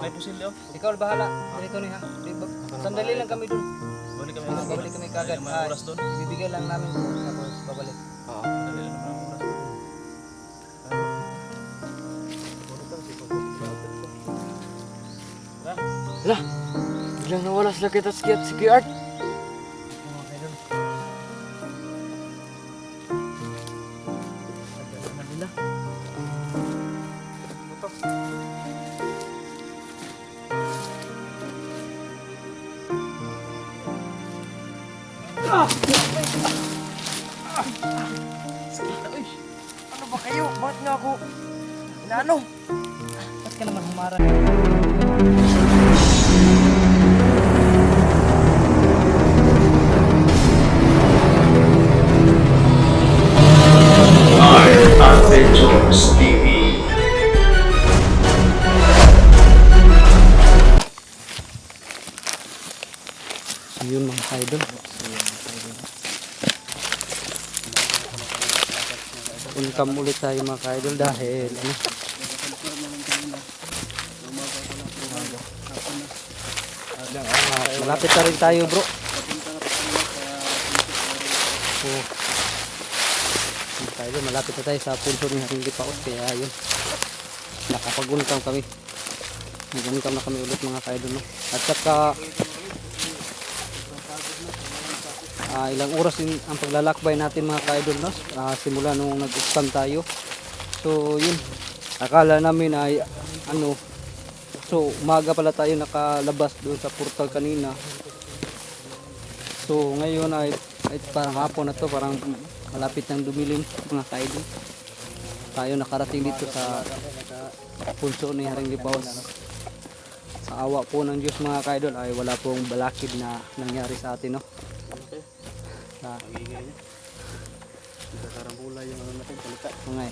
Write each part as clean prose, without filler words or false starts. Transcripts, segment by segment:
May pusil daw. Ikaw bahala. Dito ni ha. Sandali lang kami dun. Balik kami. Babalik kami kagad. Mga oras doon. Ibibigay lang namin dun. Tapos babalik. Oo. Dali lang mga oras. Hala, biglang nawala sila kita si Art. Ano ba kayo? Bakit nga ako? Inaano? Ba't ka naman humarap? Adventures TV. So yun mga idol. Unkam ulit tayo mga idol dahil ano, malapit na rin tayo bro. Oh. Idol, malapit na tayo sa punso ni Haring Lipaot kaya yun nakapag-unkam kami. Nag-unkam na kami ulit mga idol no? At saka ilang oras din ang paglalakbay natin mga ka-idol no? Simula nung nag-uskam tayo. So yun, akala namin ay ano, so umaga pala tayo nakalabas doon sa portal kanina. So ngayon ay parang hapon na to, parang malapit ng dumilim mga ka-idol. Tayo nakarating dito sa punso ni Haring Lipaot. Sa awa po ng Diyos mga ka-idol ay wala pong balakid na nangyari sa atin no? Magiging niya. Hindi karambula yung ano natin, palikat. Okay.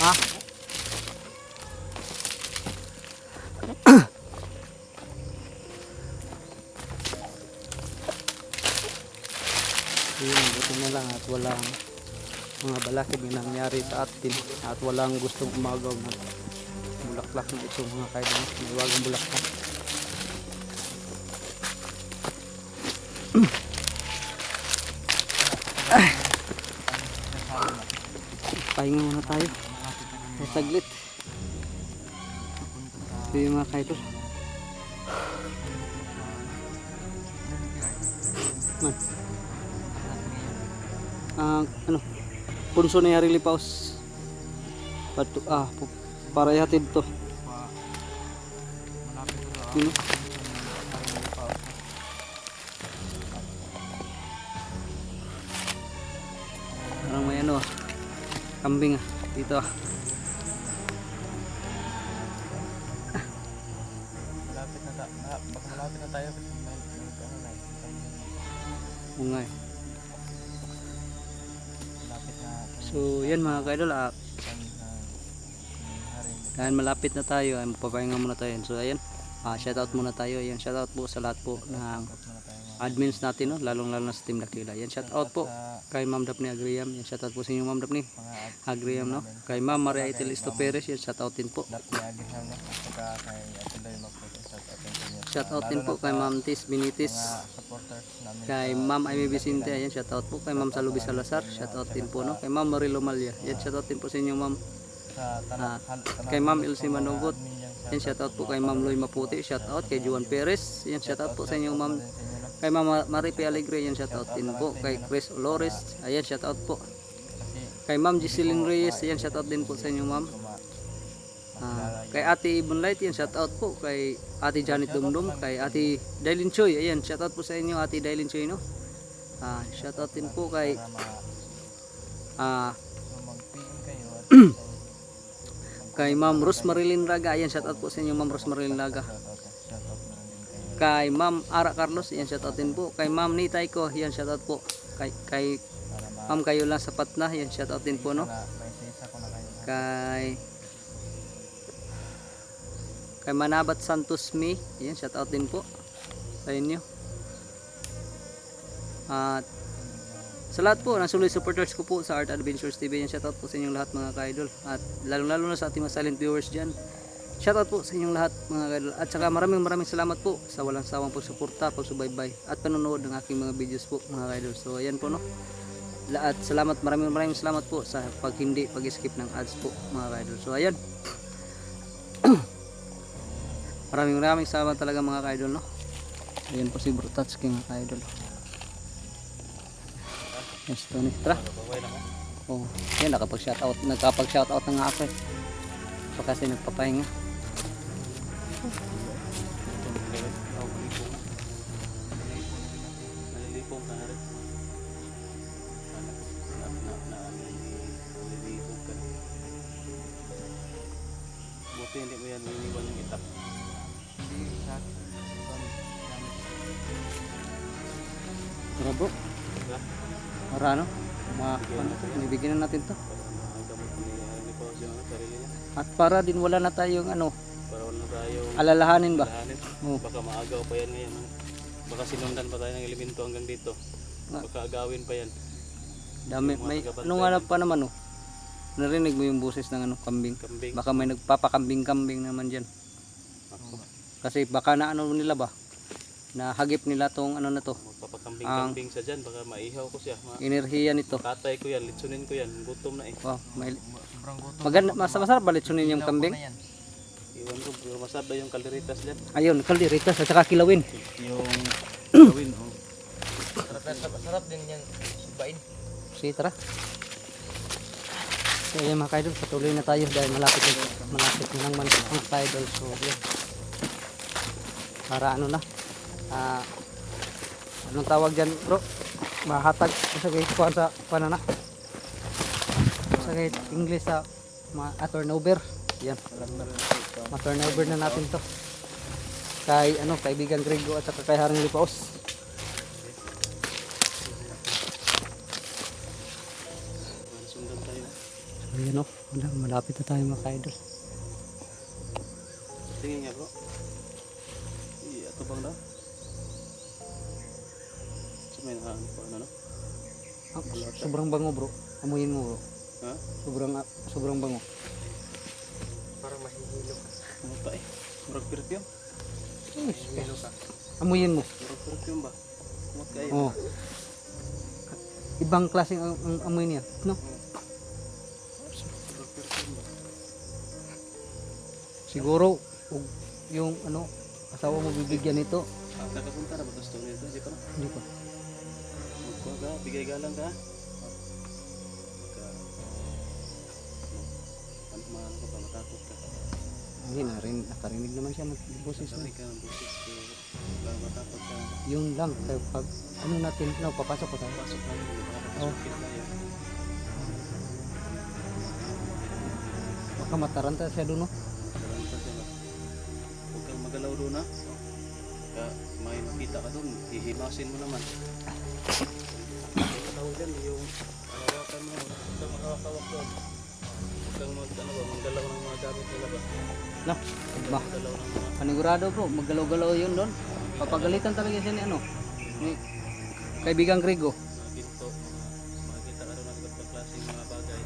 Ha? Yun, buti na lang at walang mga balakid na nangyari sa atin at walang gustong umagaw ng bulaklak na ito mga kaibigan. May wagang bulaklak. Pahinga muna tayo ay saglit. Ito yung mga kaidol man. Ano punso ni Haring Lipaot para ihatid to yun, parang may ano kambing dito Malapit na tayo. bungay. Malapit na. So yan mga kaidol dahil malapit na tayo ay magpapahinga muna tayo. So ayan, shoutout muna tayo. Ayan, shoutout po sa lahat po ng admins natin no? Lalong lalo na sa Team Dakila. Yan, shoutout po kay Ma'am Daphne Agriam. Yan, shoutout po sa inyo Ma'am Daphne Agriam no? Kay Ma'am Maria Itelisto Perez. Yan, shoutout din po. Shoutout din po kay Ma'am Tis Binitis, kay Ma'am Amy Vicente. Ayan, shoutout po kay Ma'am Salubi Salazar. Shoutout din po no? Kay Ma'am Marilo Malya. Yan, shoutout din po sa inyo Ma'am. Kay Ma'am Elsie Manogot. Yan, shoutout po kay Ma'am Loy Maputi. Shoutout kay Juan Perez. Yan, shoutout po sa inyo Ma'am. Kay Ma'am Maripe Alegre. Yan, shoutout din po kay Chris Olores. Ayan, shoutout po kay Ma'am Giseline Reyes. Yan, shoutout din po sa inyo Ma'am. Kay Ate Ibon Light. Yan, shoutout po kay Ate Janet Dumdum. Kay Ate Dailin Choy. Ayan, shoutout po sa inyo Ate Dailin Choy no? Shoutout din po kay kay Ma'am Rosmarilyn Raga. Ayan, shoutout po sa inyo Ma'am Rosmarilyn Raga. Kay Ma'am Ara Carlos. Ayan, shoutout din po kay Ma'am Nitay ko. Ayan, shoutout po kay Ma'am Kayo Lang Sapat Na. Ayan, shoutout din po no? Kay Manabat Santos Mi. Ayan, shoutout din po sa inyo. At Sa lahat po ng solid supporters ko po sa Art Adventures TV, yan shoutout po sa inyong lahat mga ka-idol. At lalong-lalo na sa ating mga silent viewers dyan. Shoutout po sa inyong lahat mga ka-idol. At saka maraming salamat po sa walang sawang pagsuporta, pagsubaybay at panonood ng aking mga videos po mga ka-idol. So ayan po no. At salamat, maraming salamat po sa pag-skip ng ads po mga ka-idol. So ayan. maraming salamat talaga mga ka-idol no. Ayan po si Bro Tatsuki mga ka-idol. Yes, Tony. Tara. Oh, yan nakapag-shoutout na nga ako eh. So kasi nagpapahinga. Nalilipong ka na rin. Nalilipong ka na. Buti hindi mo yan iniwan yung itak. Tara bro. Para ano? Ibigyan na natin to. At para din wala na tayong ano, Para wala na tayong alalahanin ba? lahanin. Oh. Baka maagaw pa yan ngayon. Baka sinundan pa tayo ng elemento hanggang dito. Baka agawin pa yan. Dami may ano nga pa naman oh. Narinig mo yung boses ng ano, kambing. Kambing. Baka may nagpapakambing-kambing naman diyan. Ako. Kasi baka na ano nila ba? Nahagip nila tong ano na to. Magpapakambing-kambing sa dyan. Baka maihaw ko siya. Enerhiya nito. Katay ko yan. Litsunin ko yan. Gutom na eh. Wow, may maganda, masarap ba litsunin yung kambing? Iwan ko. Masarap ba yung kaliritas dyan? Ayun, kalderitas at saka kilawin. Yung gawin. Oh. Sarap din yung bain. Sige, tara. So ayan mga ka-idol, patuloy na tayo dahil malapit na lang man ang ka-idol. So yun. Para ano na. Anong tawag dyan bro? Mahatag sa kuhan sa panana. Sa English sa turnover. Yan. Ma-turnover na natin to. Kay ano, kaibigan Grego at saka kay Haring Lipaos. Sundan tayo. So yun o, malapit na tayo mga ka-idol. Tingin nga bro. Ito bang daw? So may nakaan pa ano no? Sobrang bango bro. Amuyin mo bro. Ha? Sobrang bango. Parang mahihilo ka. Ano pa eh? Murag perfume? Mahihilo ka. Amuyin mo. Murag perfume ba? Kumot kayo. Oh. Ibang klaseng ang amoy niya, no? Murag perfume ba? Siguro yung ano, asawa mo bibigyan nito. Nakapunta na ba ito store nito? Hindi pa na? Hindi pa. Magkuha ka, bigay galang ka. Ano ka ba? Matakot ka. Hindi nakarinig naman siya nagboses na. Sorry ka ng busis ko. Matakot ka. Yun lang, kaya pag ano natin, no, papasok ko tayo. Pasok natin. Oh. Pasukin tayo. Baka mataranta siya doon, no? Taranta siya ba? Huwag kang magalaw doon ha. Kaya may makita ka doon. Hihimasin mo naman. Tawag dyan yung hawakan mo. Huwag kang makawak doon. Huwag kang maggalaw ng mga gamit nila ba? No, ba? Maggalaw ng mga Panigurado bro, maggalaw-galaw yun doon. Papagalitan talaga siya ni ano, ni kaibigang Grego. ginto. Makikita ka doon ng iba't klaseng mga bagay.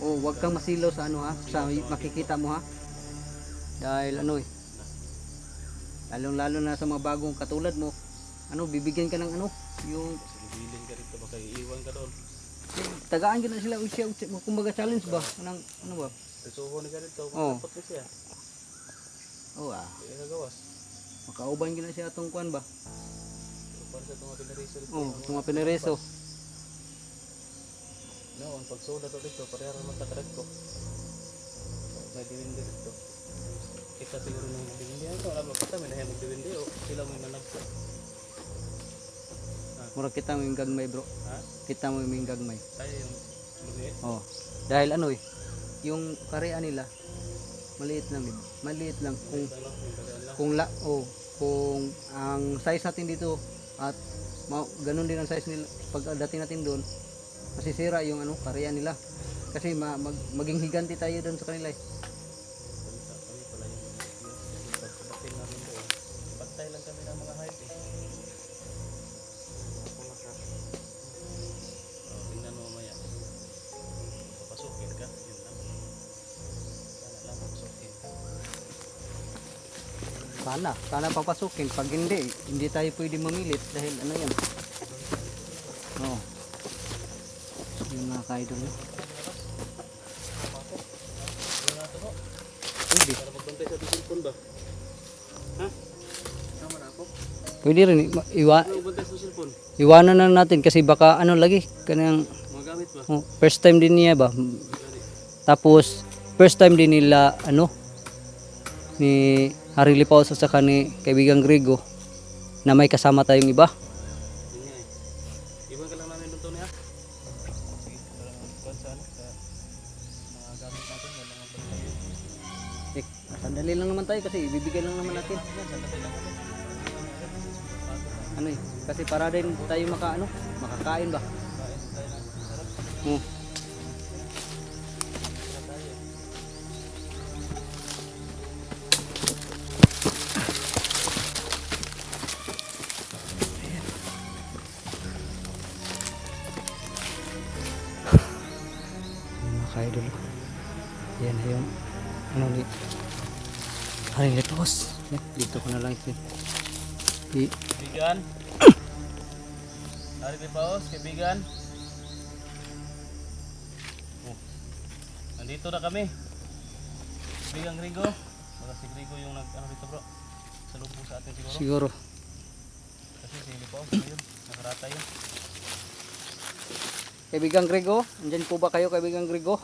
Oh, wag kang masilaw sa ano ha, sa makikita mo ha. Dahil ano eh, lalong-lalo na sa mga bagong katulad mo, ano, bibigyan ka ng ano, yung Sibilin ka rito. Baka iiwan ka doon. tagaan ka na sila, kumbaga challenge ba? Anong, ano ba? Susuho na ka rito. Oo. Matapot na siya. Oh ah, Hindi nagawas. makauban ka na siya itong kuan ba? Para sa itong mga pinariso rito. Oh, itong mga pinereso. Noon, pag soda to dito, parehara naman takarag ko. May diwindi dito. Kita siguro ng diwindi. Ito, alam mo kita, may nahiya magdiwindi o sila may managpo. Mura kita mo yung gagmay bro. Ha? Kita mo yung gagmay. Tayo yung lumiit. Oh. Dahil ano eh, yung karean nila maliit lang din. Maliit lang kung Ito lang, yung bagaan lang. kung ang size natin dito at ganun din ang size nila pagdating natin doon, masisira yung ano karean nila. Kasi maging higanti tayo doon sa kanila eh. Balita kami pala yung pagkabating namin doon. Pantay lang kami ng mga height eh. Sana papasukin. Pag hindi tayo pwede mamilit dahil ano yan. Oo. Yung mga ka-idol yun. Pwede. Para magbantay sa cellphone ba? Ha? Tama na ako. Pwede rin. Ano magbantay sa cellphone? Iwanan na natin kasi baka ano lagi. Kanyang Mga gamit ba? first time din niya ba. Tapos first time din nila ano ni Haring Lipaos sa saka ni kaibigang Grego na may kasama tayong iba. Yun nga eh. Iwan ka lang namin doon to niya. Sige, para magkuhan sa ano, sa mga gamit natin, wala mga bantay. Sandali lang naman tayo kasi ibibigay lang naman natin. Ano eh, kasi para din tayo makakain ba? Oo. Mga ka-idol. Yan na yung ano ni Haring Lipaos. Yan, dito ko na lang ito. Kaibigan. Haring Lipaos, kaibigan. Oh. Nandito na kami. Kaibigan Grego. Baka si Grego yung ano dito bro. Salubong sa atin siguro. Siguro. Kasi si Lipaos ayun, nakarata yun. Kaibigang Grego, andyan po ba kayo kaibigang Grego?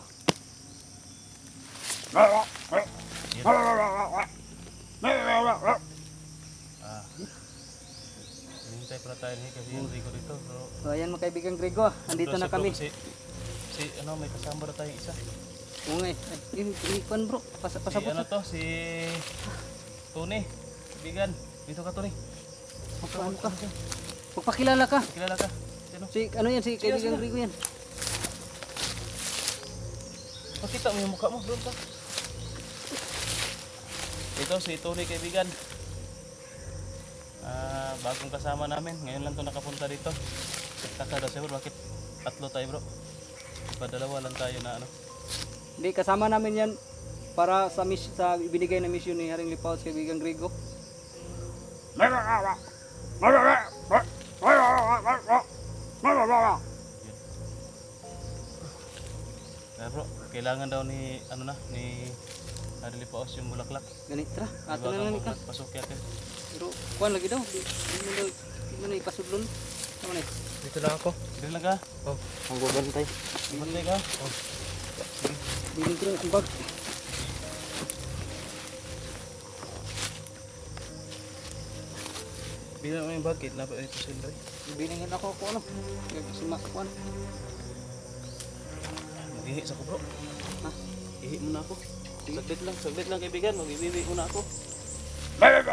Hinintay pala tayo ni kasi yung Grego dito. Pero So ayan mga kaibigang Grego, andito na kami. Si ano, may kasama na tayong isa. Oo nga eh. Ikuan bro, Si pasapot. ano to, si Tony. Kaibigan, dito ka Tony. Ano ka? Magpakilala ka. Kilala ka? Sino? Si ano yan, si kaibigang sino? Grego yan. Pakita mo yung mukha mo, doon ka. Ito si Tony kaibigan. Bagong kasama namin. Ngayon lang to nakapunta dito. Nagtaka daw siya bro, bakit tatlo tayo bro? Dalawa lang tayo na ano. Hindi, kasama namin yan para sa ibinigay na mission ni Haring Lipaos kaibigang Grego. Kaya bro, kailangan daw ni ano na, ni Haring Lipaos yung bulaklak. Ganit, tara, ato Diba na lang ka. pasok yakin. Pero kuan lagi daw, di mo na ipasudlon. Ano na eh? Dito lang ako. Dito lang ka? Oh, ang gubantay. Bantay ka? Oh. Biling ko ang bag. Bilang mo yung bakit na ito siyempre. Bilingin ako kung ano. Kuan. Mag-ihi sa ko bro. Ha? Ihi muna ako. Saglit lang kaibigan, mag-ibibi muna ako. Ayan.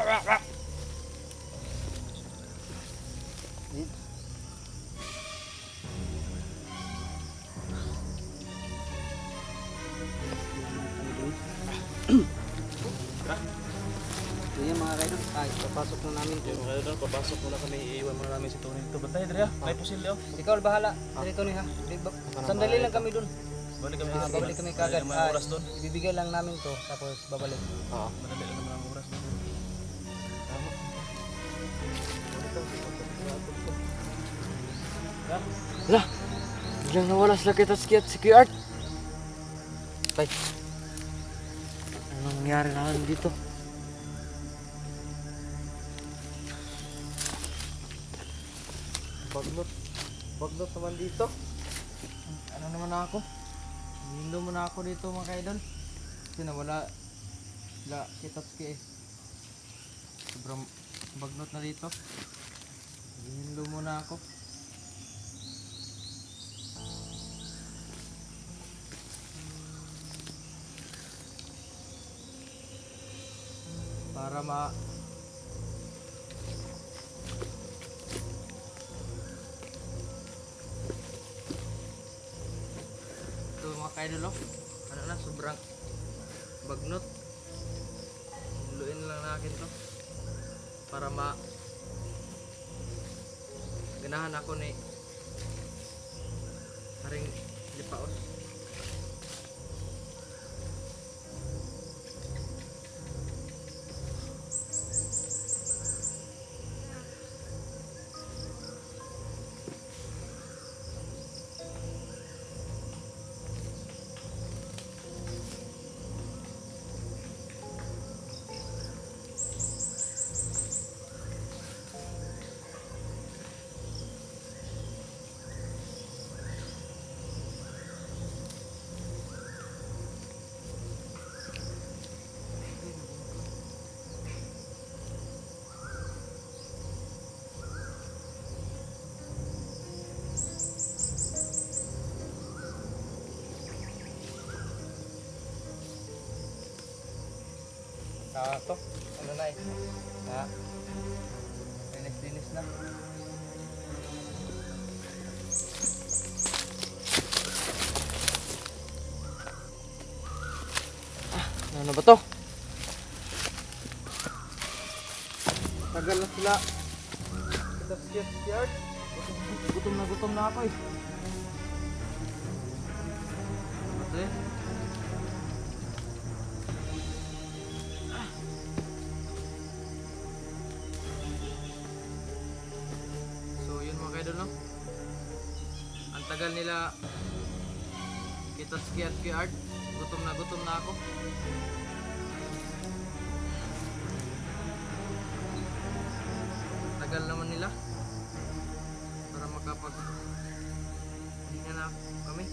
Ayan mga kaidol, papasok na namin. Yung mga doon, papasok muna kami, iiwan muna namin si Tony dito. Bantay, Dre ha? May pusil oh. Ikaw bahala, dito ni ha. Sandali lang kami dun. Balik kami. Babalik kami kagad. Madali naman ang oras doon. Ibibigay lang namin to, tapos babalik. Oo. Madali lang naman ang oras doon. Tama. Lah, biglang nawala sila kita si Kuya Art. Tay, anong nangyari na lang dito? Baglot naman dito. Ano naman ako? Hindo mo na ako dito mga kaidol. Kasi nawala sila Kitotski eh. Sobrang baglot na dito. Hindo mo na ako. Para ito mga kaidol oh. Ano na, sobrang bagnot. Luin lang natin to para ganahan ako ni Haring Lipaos. to. Ano na eh. Na. Linis na. Ano ba to? Tagal na sila. Yard. Gutom na ako eh. Ito eh. So yun mga kaidol no. Ang tagal nila Kitatsuki at Art. Gutom na ako. Tagal naman nila para makapag hinga na kami.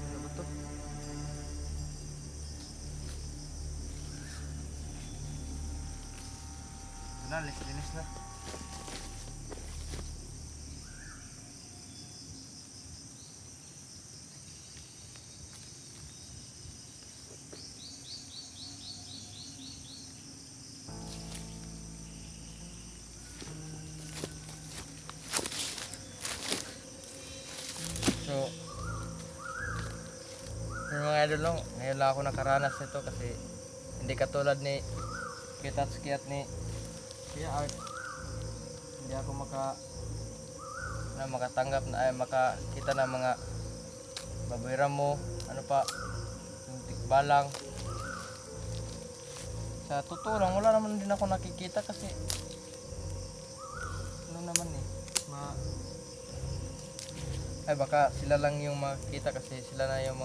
Ano ba to? Linis na. So, yung mga idol lang, ngayon lang ako nakaranas nito kasi hindi katulad ni Kitatsuki at ni Kuya Art. Hindi ako makatanggap na ay makakita ng mga baboy mo, ano pa, yung tikbalang. Sa totoo lang, wala naman din ako nakikita kasi ano naman eh, ay baka sila lang yung makita kasi sila na yung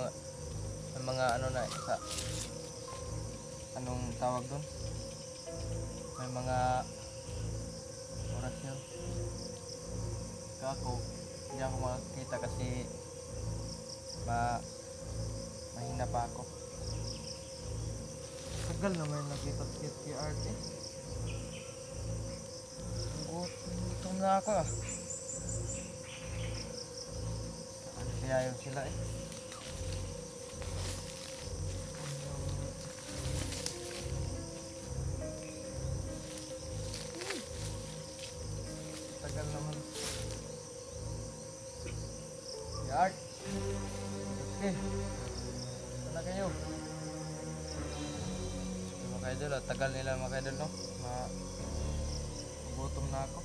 mga ano na sa anong tawag doon, may mga orasyon. Ako hindi ako makita kasi mahina pa ako. Tagal naman nakita kay Art eh. Gutom na ako ah. Kaya yun sila eh. Tagal naman. Art. Okay. Sana kayo. Mga kaidol, tagal nila mga kaidol no. Gutom na ako.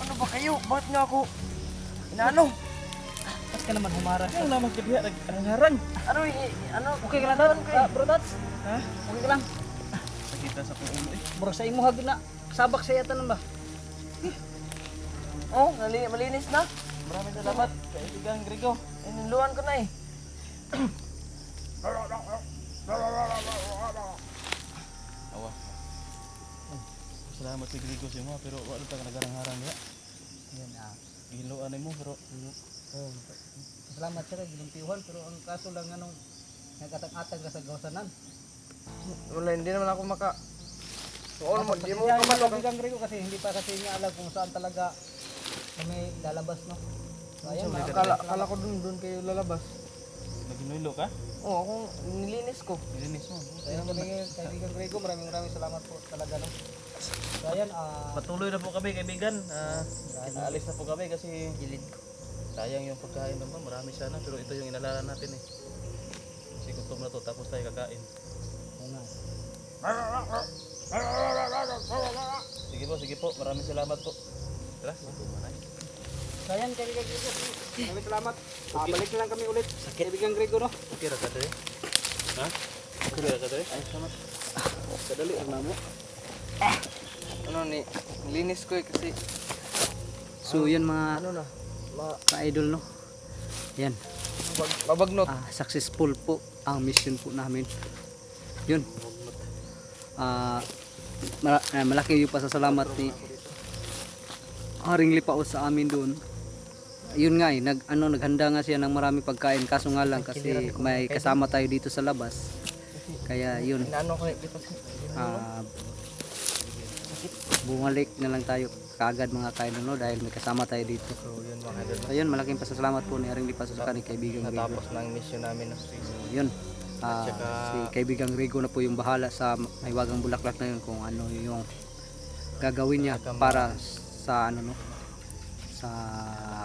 Ano ba kayo? Bakit nga ako inaano? Pas ka naman humara. Yung naman kabiha, nagharan. Ano ano? Okay ka lang bro Tats? Ha? Okay ka lang. Nakita sa kong ulo eh. Murag sa imo hagin na. Sabak sa yatan ba? Oh, malinis na. Maraming salamat. Kaibigan Grigo. Iniluan ko na eh. Awa. Salamat kay Grigo sa mo pero wala ta nagarang-harang niya. Yan ah. Giluan mo pero Oh, salamat sir ginumpihan pero ang kaso lang anong nagkatag-atag ka sa gawsanan. wala hindi naman ako maka. Oo, Hindi mo kamalok ang Grigo kasi hindi pa kasi niya alam kung saan talaga kami lalabas no. So ayan, Akala ko doon kayo lalabas. Naginulo ka? Oo, ako nilinis ko. Nilinis mo. Kaya kaibigan Grigo, maraming salamat po talaga no. So ayan, Patuloy na po kami kaibigan. Aalis na po kami kasi Gilid ko. sayang yung pagkain naman. Marami sana pero ito yung inalala natin eh. Kasi gutom na to tapos tayo kakain. una. Sige po. Maraming salamat po. Tara, gutom na. So ayan, kaibigan Grigo, maraming salamat. Balik na lang kami ulit. Kaibigan Grigo no. Okay ra ka dre? Ha? Okay ra ka dre? Ay, salamat. Kadali ang namo. Ano nilinis ko eh kasi So yun mga ano na, ka-idol no. Yan. mabagnot. Successful po ang mission po namin. Yun. malaki yung pasasalamat ni Haring Lipaos sa amin doon. Yun nga naghanda nga siya ng maraming pagkain, kaso nga lang kasi may kasama tayo dito sa labas. Kaya yun, Inaano ko dito. bumalik na lang tayo kaagad mga kaidol, no, dahil may kasama tayo dito. So yun mga idol. So yun, malaking pasasalamat po ni Haring Lipaos sa kanyang kaibigang Rigo. Natapos na ang mission namin. No? Yun, saka- si kaibigang Rigo na po yung bahala sa Mahiwagang Bulaklak na yun kung ano yung gagawin niya para sa ano, no, sa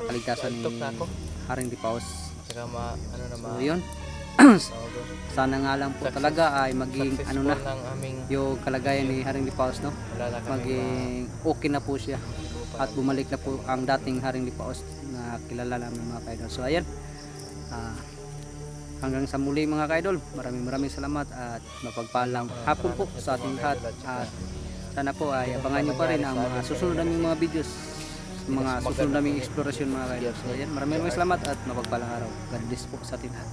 kaligtasan ni TikTok na ako. Haring Lipaos. Saka So yun, sana nga lang po talaga ay maging ano na ng aming yung kalagayan ni Haring Lipaos, no, wala na kami maging okay na po siya at bumalik na po ang dating Haring Lipaos na kilala namin mga kaidol. So ayan, hanggang sa muli mga kaidol, maraming salamat at mapagpalang hapon po sa ating lahat, at sana po ay abangan nyo pa rin ang mga susunod naming mga videos, mga susunod naming explorasyon mga kaidol. So ayan, maraming salamat at mapagpalang araw. God bless po sa ating lahat.